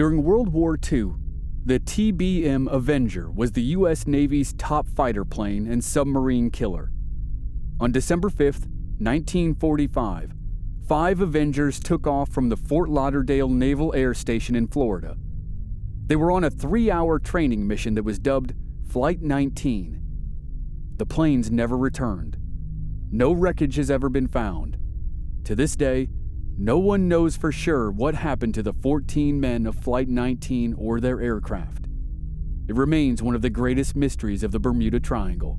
During World War II, the Navy Avenger was the U.S. Navy's top fighter plane and submarine killer. On December 5, 1945, 5 Avengers took off from the Fort Lauderdale Naval Air Station in Florida. They were on a 3-hour training mission that was dubbed Flight 19. The planes never returned. No wreckage has ever been found. To this day, no one knows for sure what happened to the 14 men of Flight 19 or their aircraft. It remains one of the greatest mysteries of the Bermuda Triangle.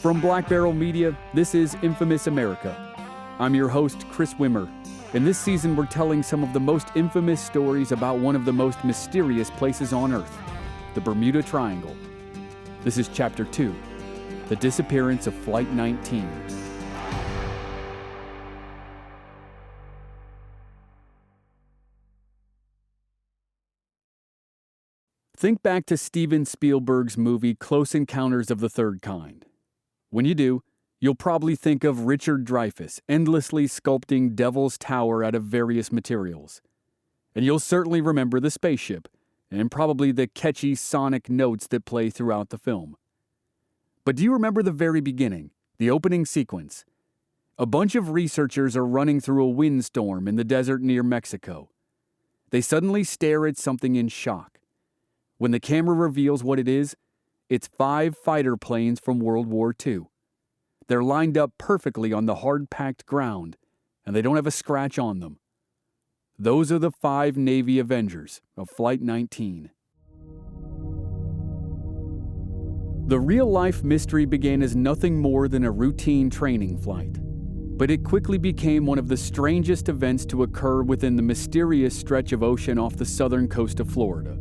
From Black Barrel Media, this is Infamous America. I'm your host, Chris Wimmer, and this season we're telling some of the most infamous stories about one of the most mysterious places on Earth, the Bermuda Triangle. This is Chapter 2, The Disappearance of Flight 19. Think back to Steven Spielberg's movie Close Encounters of the Third Kind. When you do, you'll probably think of Richard Dreyfuss endlessly sculpting Devil's Tower out of various materials. And you'll certainly remember the spaceship, and probably the catchy sonic notes that play throughout the film. But do you remember the very beginning, the opening sequence? A bunch of researchers are running through a windstorm in the desert near Mexico. They suddenly stare at something in shock. When the camera reveals what it is, it's 5 fighter planes from World War II. They're lined up perfectly on the hard-packed ground, and they don't have a scratch on them. Those are the 5 Navy Avengers of Flight 19. The real-life mystery began as nothing more than a routine training flight, but it quickly became one of the strangest events to occur within the mysterious stretch of ocean off the southern coast of Florida.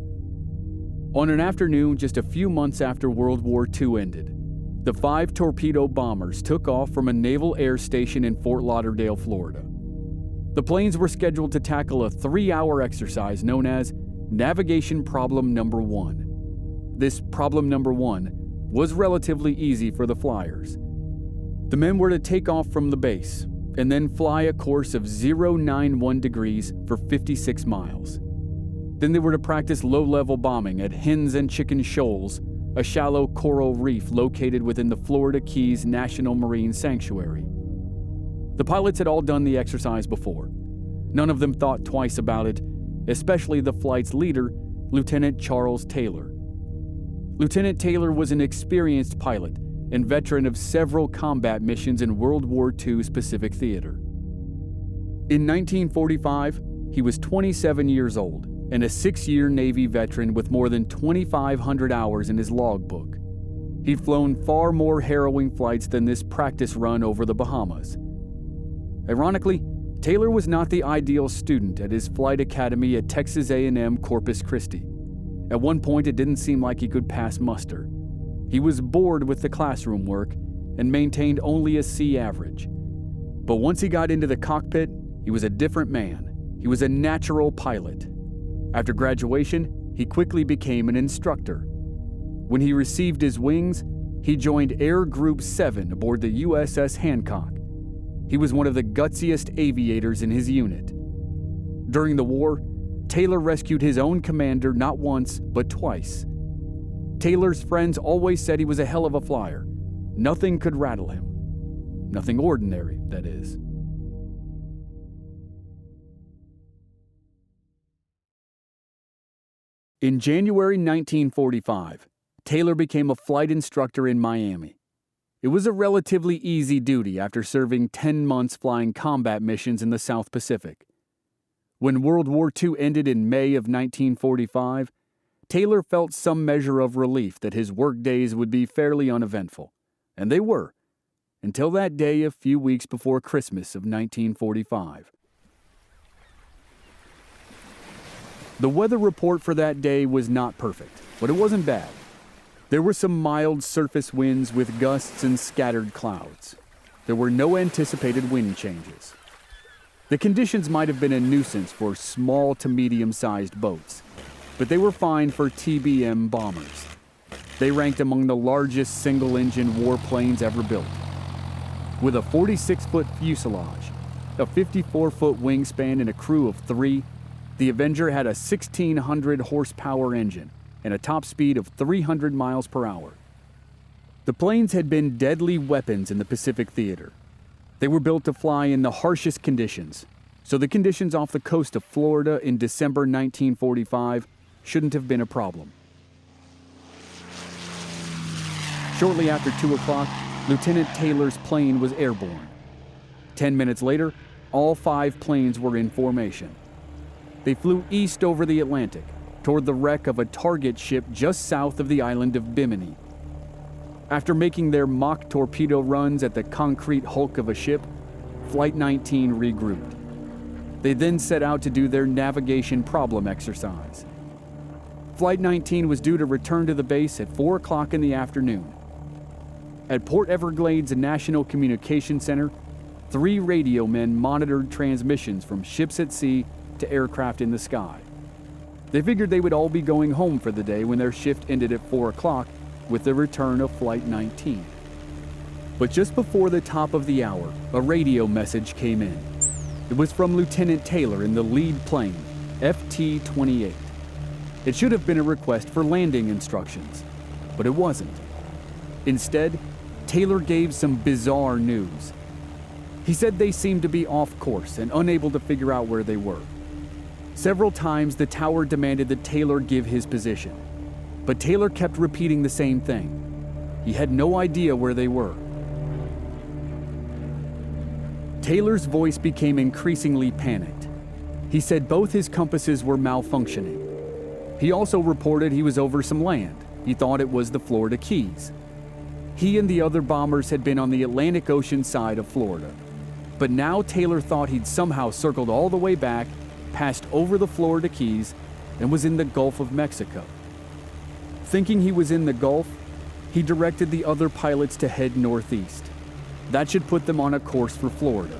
On an afternoon just a few months after World War II ended, the 5 torpedo bombers took off from a naval air station in Fort Lauderdale, Florida. The planes were scheduled to tackle a 3-hour exercise known as Navigation Problem Number 1. This Problem Number 1 was relatively easy for the flyers. The men were to take off from the base and then fly a course of 091 degrees for 56 miles. Then they were to practice low-level bombing at Hens and Chicken Shoals, a shallow coral reef located within the Florida Keys National Marine Sanctuary. The pilots had all done the exercise before. None of them thought twice about it, especially the flight's leader, Lieutenant Charles Taylor. Lieutenant Taylor was an experienced pilot and veteran of several combat missions in World War II Pacific Theater. In 1945, he was 27 years old and a 6-year Navy veteran with more than 2,500 hours in his logbook. He'd flown far more harrowing flights than this practice run over the Bahamas. Ironically, Taylor was not the ideal student at his flight academy at Texas A&M Corpus Christi. At one point, it didn't seem like he could pass muster. He was bored with the classroom work and maintained only a C average. But once he got into the cockpit, he was a different man. He was a natural pilot. After graduation, he quickly became an instructor. When he received his wings, he joined Air Group 7 aboard the USS Hancock. He was one of the gutsiest aviators in his unit. During the war, Taylor rescued his own commander not once, but twice. Taylor's friends always said he was a hell of a flyer. Nothing could rattle him. Nothing ordinary, that is. In January 1945, Taylor became a flight instructor in Miami. It was a relatively easy duty after serving 10 months flying combat missions in the South Pacific. When World War II ended in May of 1945, Taylor felt some measure of relief that his work days would be fairly uneventful, and they were, until that day a few weeks before Christmas of 1945. The weather report for that day was not perfect, but it wasn't bad. There were some mild surface winds with gusts and scattered clouds. There were no anticipated wind changes. The conditions might have been a nuisance for small to medium-sized boats, but they were fine for TBM bombers. They ranked among the largest single-engine warplanes ever built. With a 46-foot fuselage, a 54-foot wingspan, and a crew of 3, the Avenger had a 1,600-horsepower engine and a top speed of 300 miles per hour. The planes had been deadly weapons in the Pacific theater. They were built to fly in the harshest conditions, so the conditions off the coast of Florida in December 1945 shouldn't have been a problem. Shortly after 2 o'clock, Lieutenant Taylor's plane was airborne. 10 minutes later, all 5 planes were in formation. They flew east over the Atlantic, toward the wreck of a target ship just south of the island of Bimini. After making their mock torpedo runs at the concrete hulk of a ship, Flight 19 regrouped. They then set out to do their navigation problem exercise. Flight 19 was due to return to the base at 4 o'clock in the afternoon. At Port Everglades National Communication Center, 3 radio men monitored transmissions from ships at sea to aircraft in the sky. They figured they would all be going home for the day when their shift ended at 4 o'clock with the return of Flight 19. But just before the top of the hour, a radio message came in. It was from Lieutenant Taylor in the lead plane, FT-28. It should have been a request for landing instructions, but it wasn't. Instead, Taylor gave some bizarre news. He said they seemed to be off course and unable to figure out where they were. Several times the tower demanded that Taylor give his position, but Taylor kept repeating the same thing. He had no idea where they were. Taylor's voice became increasingly panicked. He said both his compasses were malfunctioning. He also reported he was over some land. He thought it was the Florida Keys. He and the other bombers had been on the Atlantic Ocean side of Florida. But now Taylor thought he'd somehow circled all the way back, passed over the Florida Keys, and was in the Gulf of Mexico. Thinking he was in the Gulf, he directed the other pilots to head northeast. That should put them on a course for Florida.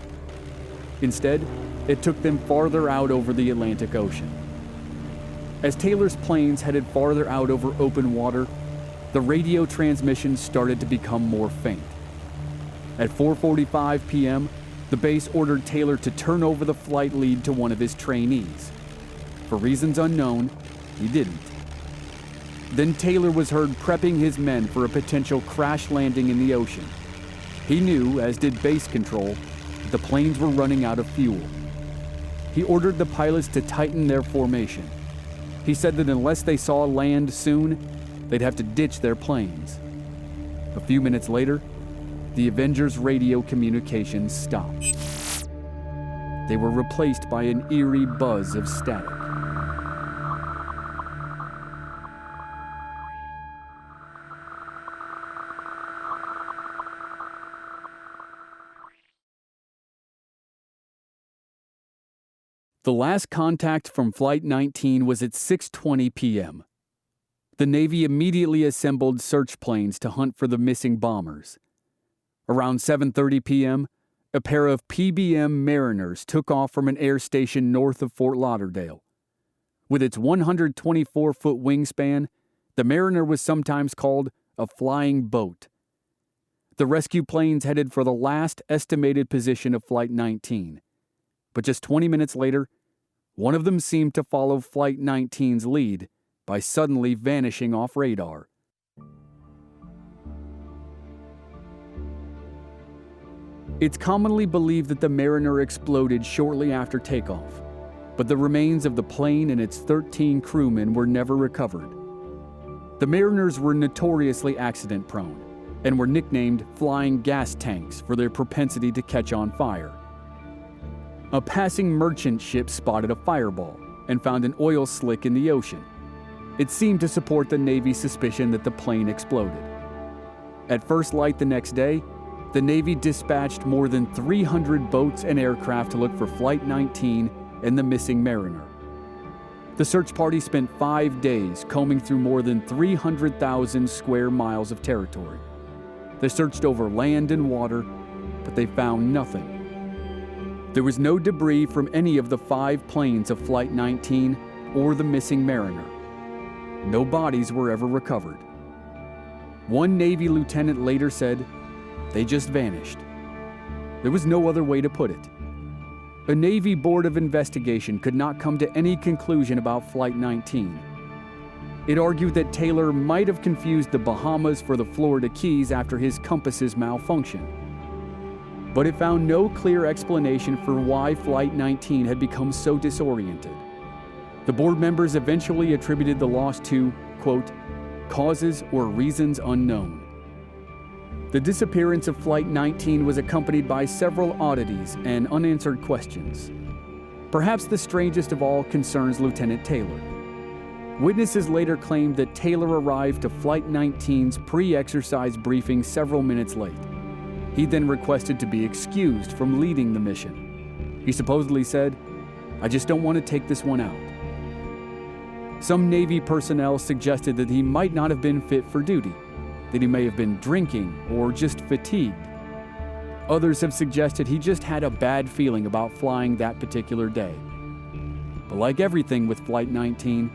Instead, it took them farther out over the Atlantic Ocean. As Taylor's planes headed farther out over open water, the radio transmissions started to become more faint. At 4:45 p.m., the base ordered Taylor to turn over the flight lead to one of his trainees. For reasons unknown, he didn't. Then Taylor was heard prepping his men for a potential crash landing in the ocean. He knew, as did base control, that the planes were running out of fuel. He ordered the pilots to tighten their formation. He said that unless they saw land soon, they'd have to ditch their planes. A few minutes later, the Avenger's radio communications stopped. They were replaced by an eerie buzz of static. The last contact from Flight 19 was at 6:20 p.m. The Navy immediately assembled search planes to hunt for the missing bombers. Around 7:30 p.m., a pair of PBM Mariners took off from an air station north of Fort Lauderdale. With its 124-foot wingspan, the Mariner was sometimes called a flying boat. The rescue planes headed for the last estimated position of Flight 19. But just 20 minutes later, one of them seemed to follow Flight 19's lead by suddenly vanishing off radar. It's commonly believed that the Mariner exploded shortly after takeoff, but the remains of the plane and its 13 crewmen were never recovered. The Mariners were notoriously accident-prone and were nicknamed flying gas tanks for their propensity to catch on fire. A passing merchant ship spotted a fireball and found an oil slick in the ocean. It seemed to support the Navy's suspicion that the plane exploded. At first light the next day, the Navy dispatched more than 300 boats and aircraft to look for Flight 19 and the missing Mariner. The search party spent 5 days combing through more than 300,000 square miles of territory. They searched over land and water, but they found nothing. There was no debris from any of the 5 planes of Flight 19 or the missing Mariner. No bodies were ever recovered. One Navy lieutenant later said, "They just vanished." There was no other way to put it. A Navy Board of Investigation could not come to any conclusion about Flight 19. It argued that Taylor might have confused the Bahamas for the Florida Keys after his compasses malfunctioned. But it found no clear explanation for why Flight 19 had become so disoriented. The board members eventually attributed the loss to, quote, "causes or reasons unknown." The disappearance of Flight 19 was accompanied by several oddities and unanswered questions. Perhaps the strangest of all concerns Lieutenant Taylor. Witnesses later claimed that Taylor arrived to Flight 19's pre-exercise briefing several minutes late. He then requested to be excused from leading the mission. He supposedly said, "I just don't want to take this one out." Some Navy personnel suggested that he might not have been fit for duty, that he may have been drinking or just fatigued. Others have suggested he just had a bad feeling about flying that particular day. But like everything with Flight 19,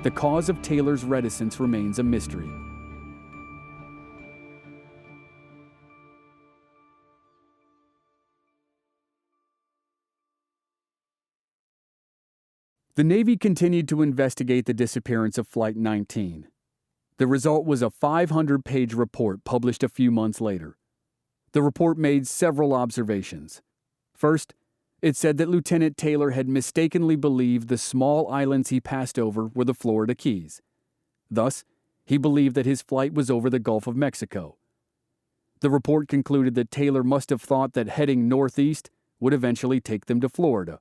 the cause of Taylor's reticence remains a mystery. The Navy continued to investigate the disappearance of Flight 19. The result was a 500-page report published a few months later. The report made several observations. First, it said that Lieutenant Taylor had mistakenly believed the small islands he passed over were the Florida Keys. Thus, he believed that his flight was over the Gulf of Mexico. The report concluded that Taylor must have thought that heading northeast would eventually take them to Florida.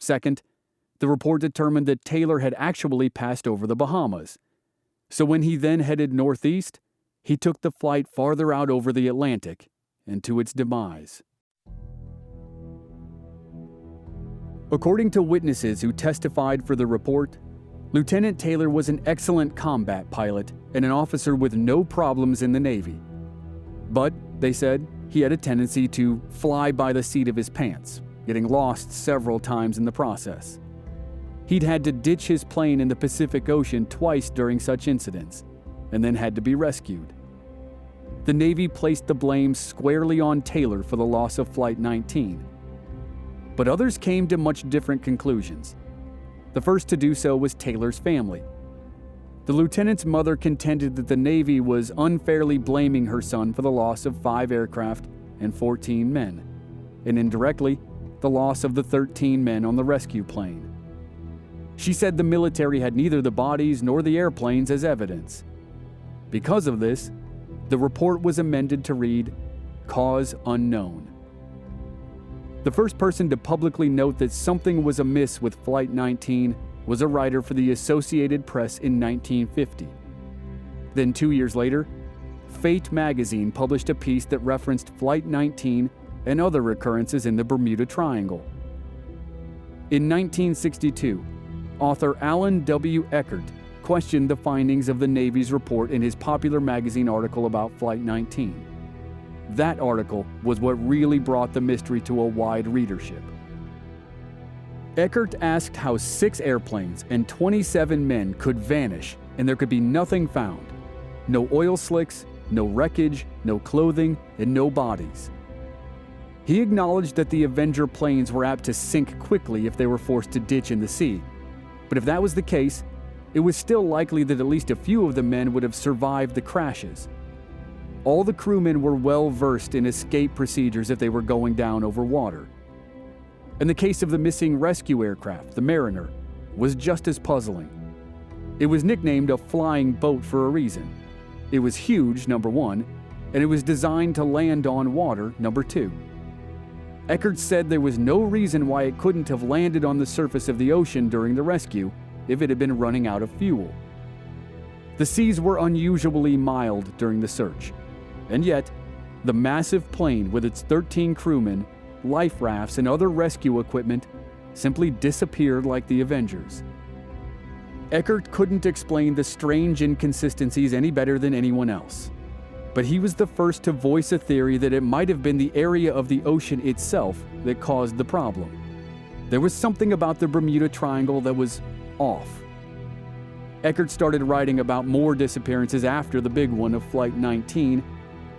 Second, the report determined that Taylor had actually passed over the Bahamas. So when he then headed northeast, he took the flight farther out over the Atlantic and to its demise. According to witnesses who testified for the report, Lieutenant Taylor was an excellent combat pilot and an officer with no problems in the Navy. But, they said, he had a tendency to fly by the seat of his pants, getting lost several times in the process. He'd had to ditch his plane in the Pacific Ocean twice during such incidents, and then had to be rescued. The Navy placed the blame squarely on Taylor for the loss of Flight 19. But others came to much different conclusions. The first to do so was Taylor's family. The lieutenant's mother contended that the Navy was unfairly blaming her son for the loss of 5 aircraft and 14 men, and indirectly, the loss of the 13 men on the rescue plane. She said the military had neither the bodies nor the airplanes as evidence. Because of this, the report was amended to read, "Cause unknown." The first person to publicly note that something was amiss with Flight 19 was a writer for the Associated Press in 1950. Then 2 years later, Fate magazine published a piece that referenced Flight 19 and other occurrences in the Bermuda Triangle. In 1962, author Alan W. Eckert questioned the findings of the Navy's report in his popular magazine article about Flight 19. That article was what really brought the mystery to a wide readership. Eckert asked how 6 airplanes and 27 men could vanish and there could be nothing found. No oil slicks, no wreckage, no clothing, and no bodies. He acknowledged that the Avenger planes were apt to sink quickly if they were forced to ditch in the sea. But if that was the case, it was still likely that at least a few of the men would have survived the crashes. All the crewmen were well versed in escape procedures if they were going down over water. And the case of the missing rescue aircraft, the Mariner, was just as puzzling. It was nicknamed a flying boat for a reason. It was huge, number one, and it was designed to land on water, number two. Eckert said there was no reason why it couldn't have landed on the surface of the ocean during the rescue if it had been running out of fuel. The seas were unusually mild during the search, and yet, the massive plane with its 13 crewmen, life rafts, and other rescue equipment simply disappeared like the Avengers. Eckert couldn't explain the strange inconsistencies any better than anyone else. But he was the first to voice a theory that it might have been the area of the ocean itself that caused the problem. There was something about the Bermuda Triangle that was off. Eckert started writing about more disappearances after the big one of Flight 19,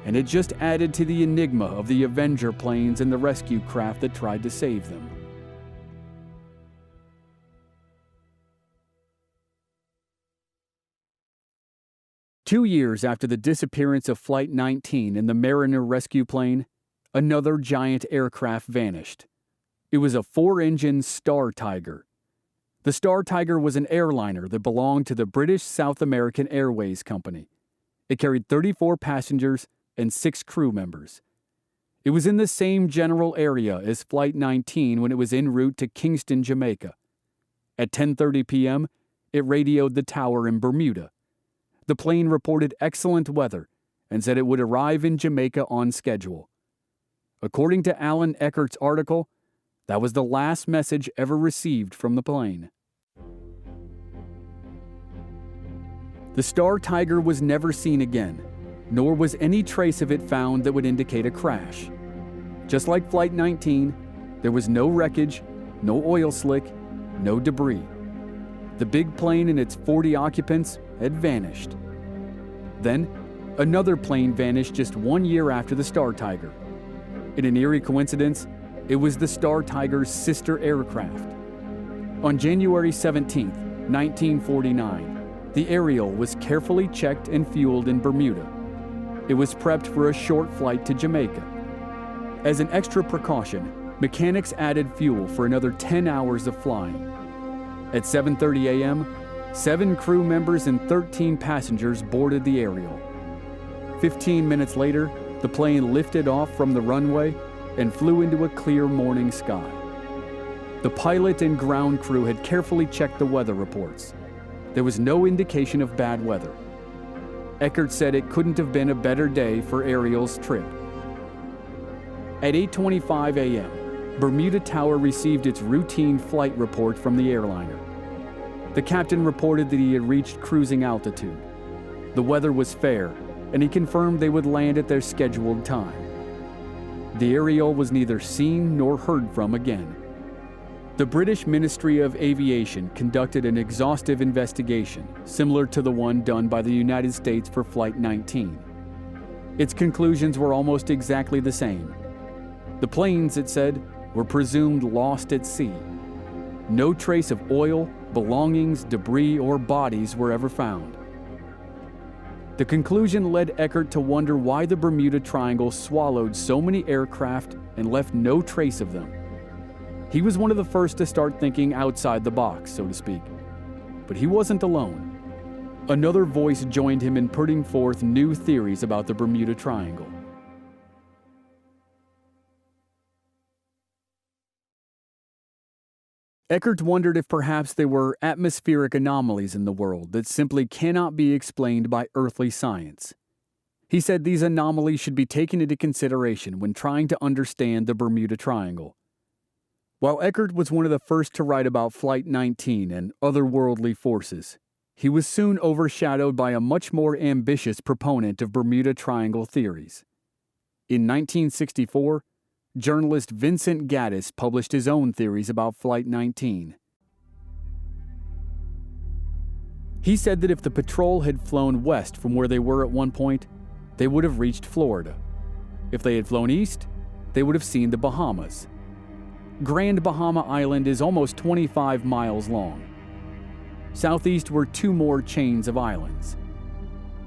and it just added to the enigma of the Avenger planes and the rescue craft that tried to save them. Two years after the disappearance of Flight 19 and the Mariner rescue plane, another giant aircraft vanished. It was a 4-engine Star Tiger. The Star Tiger was an airliner that belonged to the British South American Airways Company. It carried 34 passengers and 6 crew members. It was in the same general area as Flight 19 when it was en route to Kingston, Jamaica. At 10:30 p.m., it radioed the tower in Bermuda. The plane reported excellent weather and said it would arrive in Jamaica on schedule. According to Alan Eckert's article, that was the last message ever received from the plane. The Star Tiger was never seen again, nor was any trace of it found that would indicate a crash. Just like Flight 19, there was no wreckage, no oil slick, no debris. The big plane and its 40 occupants had vanished. Then, another plane vanished just 1 year after the Star Tiger. In an eerie coincidence, it was the Star Tiger's sister aircraft. On January 17, 1949, the Ariel was carefully checked and fueled in Bermuda. It was prepped for a short flight to Jamaica. As an extra precaution, mechanics added fuel for another 10 hours of flying. At 7:30 a.m., 7 crew members and 13 passengers boarded the Ariel. 15 minutes later, the plane lifted off from the runway and flew into a clear morning sky. The pilot and ground crew had carefully checked the weather reports. There was no indication of bad weather. Eckert said it couldn't have been a better day for Ariel's trip. At 8:25 a.m., Bermuda Tower received its routine flight report from the airliner. The captain reported that he had reached cruising altitude. The weather was fair, and he confirmed they would land at their scheduled time. The Ariel was neither seen nor heard from again. The British Ministry of Aviation conducted an exhaustive investigation, similar to the one done by the United States for Flight 19. Its conclusions were almost exactly the same. The planes, it said, were presumed lost at sea. No trace of oil, belongings, debris, or bodies were ever found. The conclusion led Eckert to wonder why the Bermuda Triangle swallowed so many aircraft and left no trace of them. He was one of the first to start thinking outside the box, so to speak. But he wasn't alone. Another voice joined him in putting forth new theories about the Bermuda Triangle. Eckert wondered if perhaps there were atmospheric anomalies in the world that simply cannot be explained by earthly science. He said these anomalies should be taken into consideration when trying to understand the Bermuda Triangle. While Eckert was one of the first to write about Flight 19 and otherworldly forces, he was soon overshadowed by a much more ambitious proponent of Bermuda Triangle theories. In 1964, journalist Vincent Gaddis published his own theories about Flight 19. He said that if the patrol had flown west from where they were at one point, they would have reached Florida. If they had flown east, they would have seen the Bahamas. Grand Bahama Island is almost 25 miles long. Southeast were 2 more chains of islands.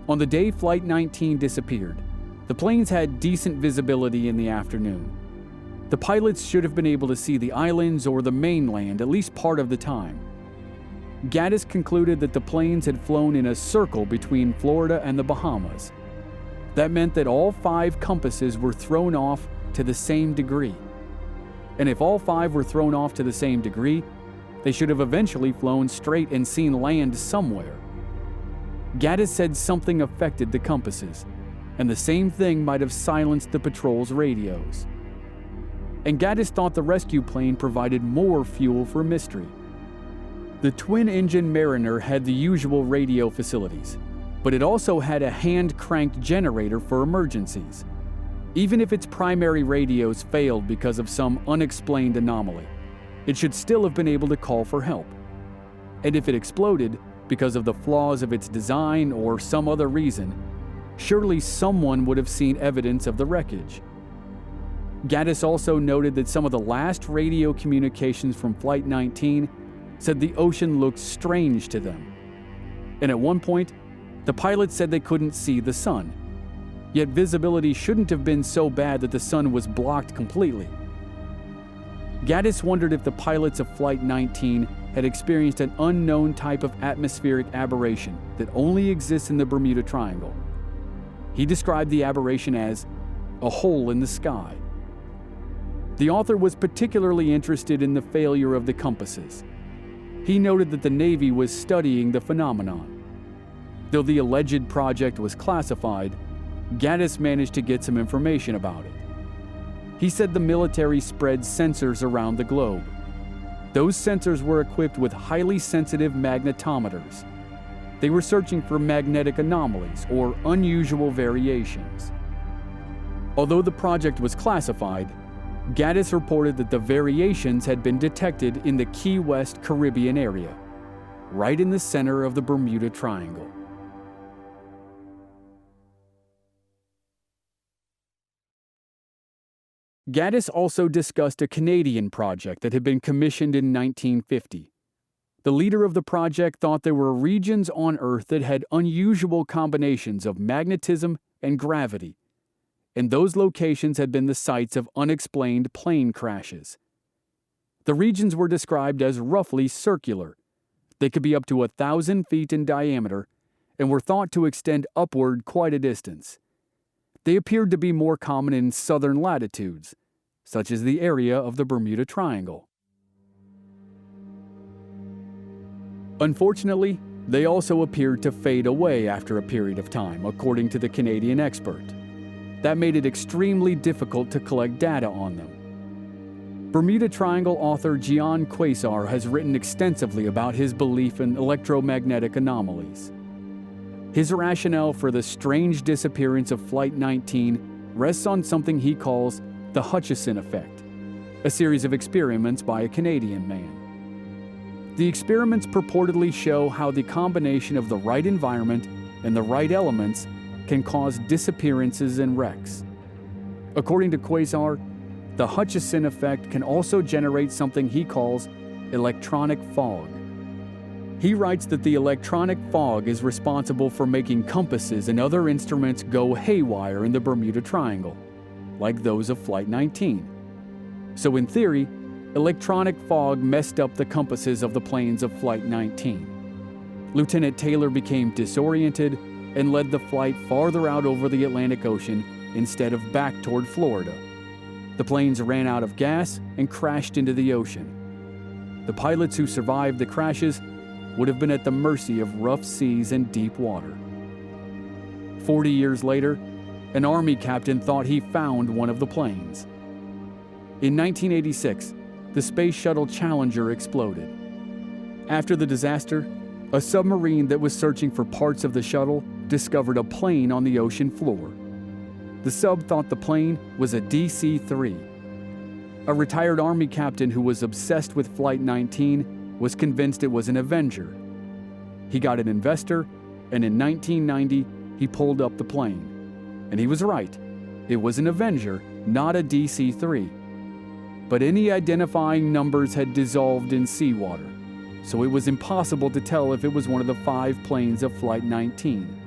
On the day Flight 19 disappeared, the planes had decent visibility in the afternoon. The pilots should have been able to see the islands or the mainland at least part of the time. Gaddis concluded that the planes had flown in a circle between Florida and the Bahamas. That meant that all 5 compasses were thrown off to the same degree. And if all 5 were thrown off to the same degree, they should have eventually flown straight and seen land somewhere. Gaddis said something affected the compasses, and the same thing might have silenced the patrol's radios. And Gaddis thought the rescue plane provided more fuel for mystery. The twin-engine Mariner had the usual radio facilities, but it also had a hand-cranked generator for emergencies. Even if its primary radios failed because of some unexplained anomaly, it should still have been able to call for help. And if it exploded, because of the flaws of its design or some other reason, surely someone would have seen evidence of the wreckage. Gaddis also noted that some of the last radio communications from Flight 19 said the ocean looked strange to them. And at one point, the pilots said they couldn't see the sun. Yet visibility shouldn't have been so bad that the sun was blocked completely. Gaddis wondered if the pilots of Flight 19 had experienced an unknown type of atmospheric aberration that only exists in the Bermuda Triangle. He described the aberration as a hole in the sky. The author was particularly interested in the failure of the compasses. He noted that the Navy was studying the phenomenon. Though the alleged project was classified, Gaddis managed to get some information about it. He said the military spread sensors around the globe. Those sensors were equipped with highly sensitive magnetometers. They were searching for magnetic anomalies or unusual variations. Although the project was classified, Gaddis reported that the variations had been detected in the Key West Caribbean area, right in the center of the Bermuda Triangle. Gaddis also discussed a Canadian project that had been commissioned in 1950. The leader of the project thought there were regions on Earth that had unusual combinations of magnetism and gravity, and those locations had been the sites of unexplained plane crashes. The regions were described as roughly circular. They could be up to 1,000 feet in diameter and were thought to extend upward quite a distance. They appeared to be more common in southern latitudes, such as the area of the Bermuda Triangle. Unfortunately, they also appeared to fade away after a period of time, according to the Canadian expert. That made it extremely difficult to collect data on them. Bermuda Triangle author Gian Quasar has written extensively about his belief in electromagnetic anomalies. His rationale for the strange disappearance of Flight 19 rests on something he calls the Hutchison effect, a series of experiments by a Canadian man. The experiments purportedly show how the combination of the right environment and the right elements can cause disappearances and wrecks. According to Quasar, the Hutchison effect can also generate something he calls electronic fog. He writes that the electronic fog is responsible for making compasses and other instruments go haywire in the Bermuda Triangle, like those of Flight 19. So in theory, electronic fog messed up the compasses of the planes of Flight 19. Lieutenant Taylor became disoriented and led the flight farther out over the Atlantic Ocean instead of back toward Florida. The planes ran out of gas and crashed into the ocean. The pilots who survived the crashes would have been at the mercy of rough seas and deep water. 40 years later, an Army captain thought he found one of the planes. In 1986, the Space Shuttle Challenger exploded. After the disaster, a submarine that was searching for parts of the shuttle discovered a plane on the ocean floor. The sub thought the plane was a DC-3. A retired Army captain who was obsessed with Flight 19 was convinced it was an Avenger. He got an investor, and in 1990, he pulled up the plane. And he was right. It was an Avenger, not a DC-3. But any identifying numbers had dissolved in seawater, so it was impossible to tell if it was one of the 5 planes of Flight 19.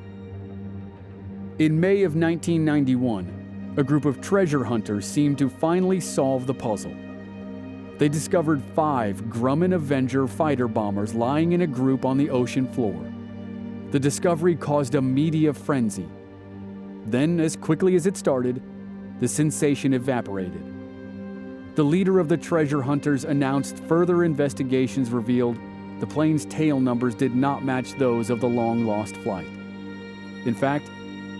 In May of 1991, a group of treasure hunters seemed to finally solve the puzzle. They discovered 5 Grumman Avenger fighter bombers lying in a group on the ocean floor. The discovery caused a media frenzy. Then, as quickly as it started, the sensation evaporated. The leader of the treasure hunters announced further investigations revealed the plane's tail numbers did not match those of the long-lost flight. In fact,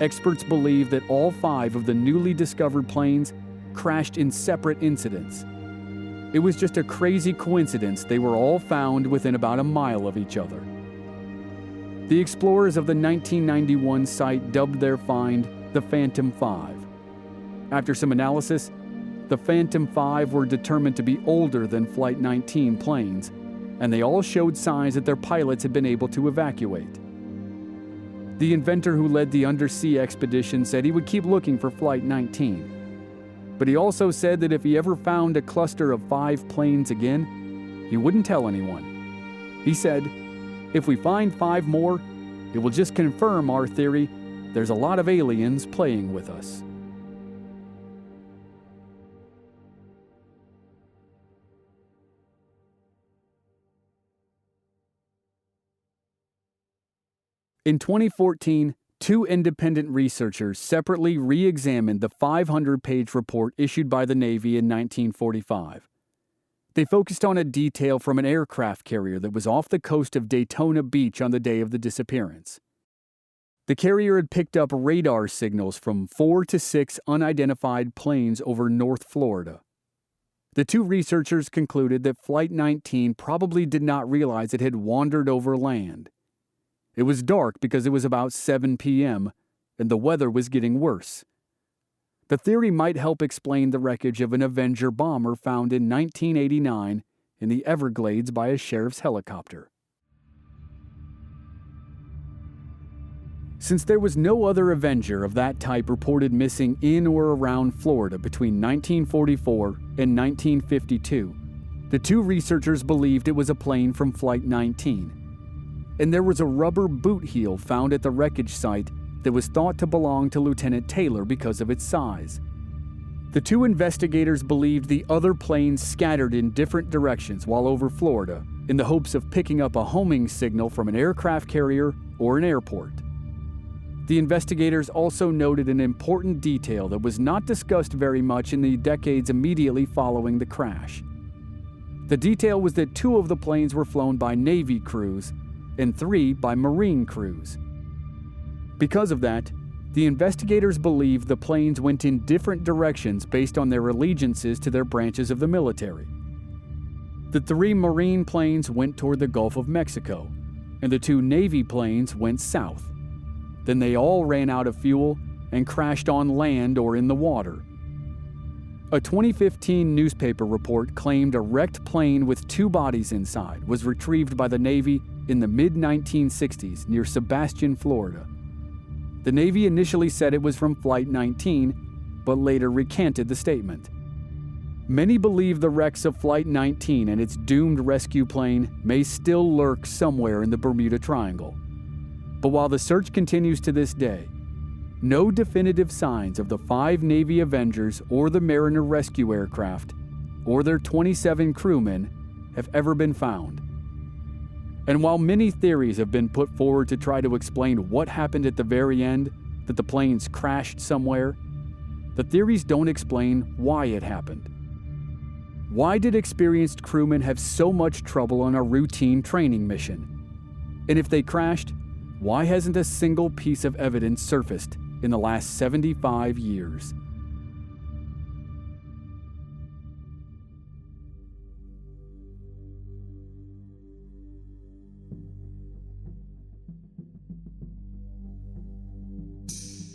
experts believe that all 5 of the newly discovered planes crashed in separate incidents. It was just a crazy coincidence they were all found within about a mile of each other. The explorers of the 1991 site dubbed their find the Phantom 5. After some analysis, the Phantom 5 were determined to be older than Flight 19 planes, and they all showed signs that their pilots had been able to evacuate. The inventor who led the undersea expedition said he would keep looking for Flight 19. But he also said that if he ever found a cluster of 5 planes again, he wouldn't tell anyone. He said, "If we find 5 more, it will just confirm our theory there's a lot of aliens playing with us." In 2014, 2 independent researchers separately re-examined the 500-page report issued by the Navy in 1945. They focused on a detail from an aircraft carrier that was off the coast of Daytona Beach on the day of the disappearance. The carrier had picked up radar signals from 4 to 6 unidentified planes over North Florida. The 2 researchers concluded that Flight 19 probably did not realize it had wandered over land. It was dark because it was about 7 p.m., and the weather was getting worse. The theory might help explain the wreckage of an Avenger bomber found in 1989 in the Everglades by a sheriff's helicopter. Since there was no other Avenger of that type reported missing in or around Florida between 1944 and 1952, the 2 researchers believed it was a plane from Flight 19. And there was a rubber boot heel found at the wreckage site that was thought to belong to Lieutenant Taylor because of its size. The 2 investigators believed the other planes scattered in different directions while over Florida in the hopes of picking up a homing signal from an aircraft carrier or an airport. The investigators also noted an important detail that was not discussed very much in the decades immediately following the crash. The detail was that 2 of the planes were flown by Navy crews and 3 by Marine crews. Because of that, the investigators believed the planes went in different directions based on their allegiances to their branches of the military. The 3 Marine planes went toward the Gulf of Mexico, and the 2 Navy planes went south. Then they all ran out of fuel and crashed on land or in the water. A 2015 newspaper report claimed a wrecked plane with 2 bodies inside was retrieved by the Navy in the mid-1960s near Sebastian, Florida. The Navy initially said it was from Flight 19, but later recanted the statement. Many believe the wrecks of Flight 19 and its doomed rescue plane may still lurk somewhere in the Bermuda Triangle. But while the search continues to this day, no definitive signs of the 5 Navy Avengers or the Mariner rescue aircraft or their 27 crewmen have ever been found. And while many theories have been put forward to try to explain what happened at the very end, that the planes crashed somewhere, the theories don't explain why it happened. Why did experienced crewmen have so much trouble on a routine training mission? And if they crashed, why hasn't a single piece of evidence surfaced in the last 75 years?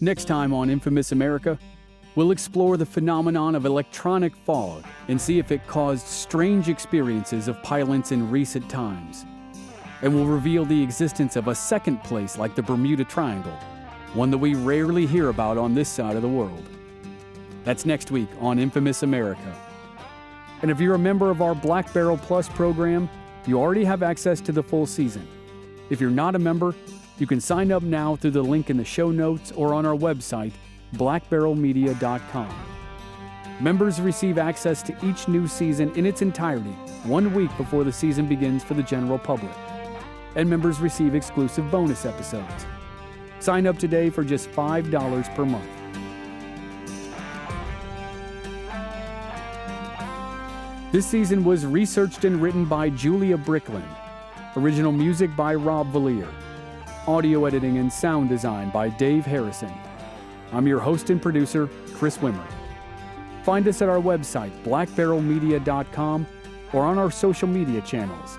Next time on Infamous America, we'll explore the phenomenon of electronic fog and see if it caused strange experiences of pilots in recent times. And we'll reveal the existence of a second place like the Bermuda Triangle, one that we rarely hear about on this side of the world. That's next week on Infamous America. And if you're a member of our Black Barrel Plus program, you already have access to the full season. If you're not a member, you can sign up now through the link in the show notes or on our website, blackbarrelmedia.com. Members receive access to each new season in its entirety 1 week before the season begins for the general public. And members receive exclusive bonus episodes. Sign up today for just $5 per month. This season was researched and written by Julia Brickland. Original music by Rob Valier. Audio editing and sound design by Dave Harrison. I'm your host and producer, Chris Wimmer. Find us at our website, blackbarrelmedia.com, or on our social media channels.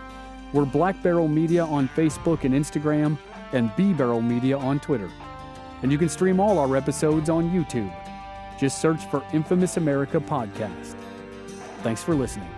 We're Black Barrel Media on Facebook and Instagram, and B-Barrel Media on Twitter. And you can stream all our episodes on YouTube. Just search for Infamous America Podcast. Thanks for listening.